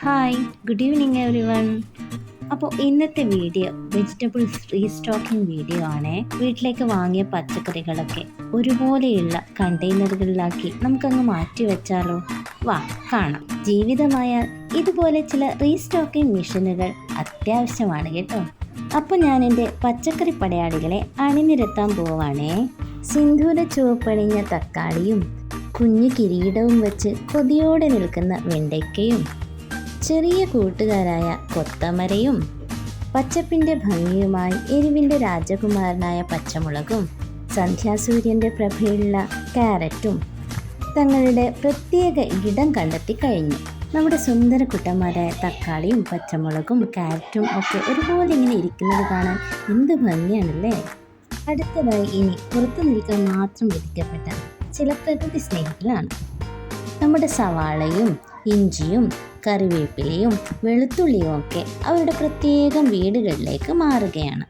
Hi, good evening every one. അപ്പോൾ ഇന്നത്തെ video vegetables restocking video ആണ്. വീട്ടിലേക്ക് വാങ്ങിയ പച്ചക്കറികളൊക്കെ ഒരുപോലെയുള്ള കണ്ടെയ്നറുകളിലാക്കി നമുക്കങ്ങ് മാറ്റി വെച്ചാലോ? വാ കാണാം. ജീവിതമായാൽ ഇതുപോലെ ചില റീസ്റ്റോക്കിംഗ് മിഷനുകൾ അത്യാവശ്യമാണ് കേട്ടോ. അപ്പോൾ ഞാൻ എൻ്റെ പച്ചക്കറി പടയാളികളെ അണിനിരത്താൻ പോവാണേ. സിന്ദൂര ചുവപ്പണിഞ്ഞ തക്കാളിയും കുഞ്ഞു കിരീടവും വെച്ച് കൊതിയോടെ നിൽക്കുന്ന വെണ്ടയ്ക്കയും ചെറിയ കൂട്ടുകാരായ കൊത്തമരയും പച്ചപ്പിൻ്റെ ഭംഗിയുമായി എരിവിൻ്റെ രാജകുമാരനായ പച്ചമുളകും സന്ധ്യാസൂര്യൻ്റെ പ്രഭയുള്ള ക്യാരറ്റും തങ്ങളുടെ പ്രത്യേക ഇടം കണ്ടെത്തി കഴിഞ്ഞു. നമ്മുടെ സുന്ദര കുട്ടന്മാരായ തക്കാളിയും പച്ചമുളകും ക്യാരറ്റും ഒക്കെ ഒരുപോലെ ഇങ്ങനെ ഇരിക്കുന്നത് കാണാൻ എന്ത് ഭംഗിയാണല്ലേ. അടുത്തതായി ഇനി പുറത്തു നിൽക്കാൻ മാത്രം വിധിക്കപ്പെട്ട ചില പ്രകൃതി സ്നേഹികളാണ്. നമ്മുടെ സവാളയും ഇഞ്ചിയും കറിവേപ്പിലയും വെളുത്തുള്ളിയും ഒക്കെ അവരുടെ പ്രത്യേകം വീടുകളിലേക്ക് മാറുകയാണ്.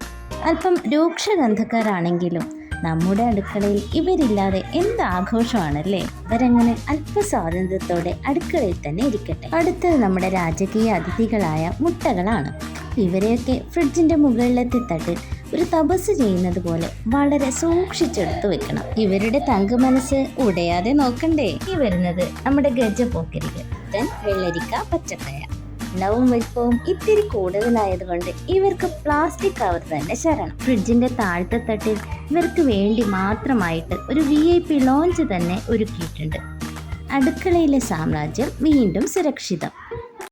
അല്പം രൂക്ഷഗന്ധക്കാരാണെങ്കിലും നമ്മുടെ അടുക്കളയിൽ ഇവരില്ലാതെ എന്ത് ആഘോഷമാണല്ലേ. ഇവരങ്ങനെ അല്പ സ്വാതന്ത്ര്യത്തോടെ അടുക്കളയിൽ തന്നെ ഇരിക്കട്ടെ. അടുത്തത് നമ്മുടെ രാജകീയ അതിഥികളായ മുട്ടകളാണ്. ഇവരെയൊക്കെ ഫ്രിഡ്ജിൻ്റെ മുകളിലത്തെ തട്ടിൽ ഒരു തപസ് ചെയ്യുന്നത് പോലെ വളരെ സൂക്ഷിച്ചെടുത്ത് വെക്കണം. ഇവരുടെ തങ്ക മനസ്സ് ഉടയാതെ നോക്കണ്ടേ. ഈ വരുന്നത് നമ്മുടെ ഗജപോക്കരികൾ, വെള്ളരിക്ക, പച്ചക്കായ. എണ്ണവും വലിപ്പവും ഇത്തിരി കൂടുതലായതുകൊണ്ട് ഇവർക്ക് പ്ലാസ്റ്റിക് കവർ തന്നെ ശരണം. ഫ്രിഡ്ജിന്റെ താഴത്തെ തട്ടിൽ ഇവർക്ക് വേണ്ടി മാത്രമായിട്ട് ഒരു VIP ലോഞ്ച് തന്നെ ഒരുക്കിയിട്ടുണ്ട്. അടുക്കളയിലെ സാമ്രാജ്യം വീണ്ടും സുരക്ഷിതം.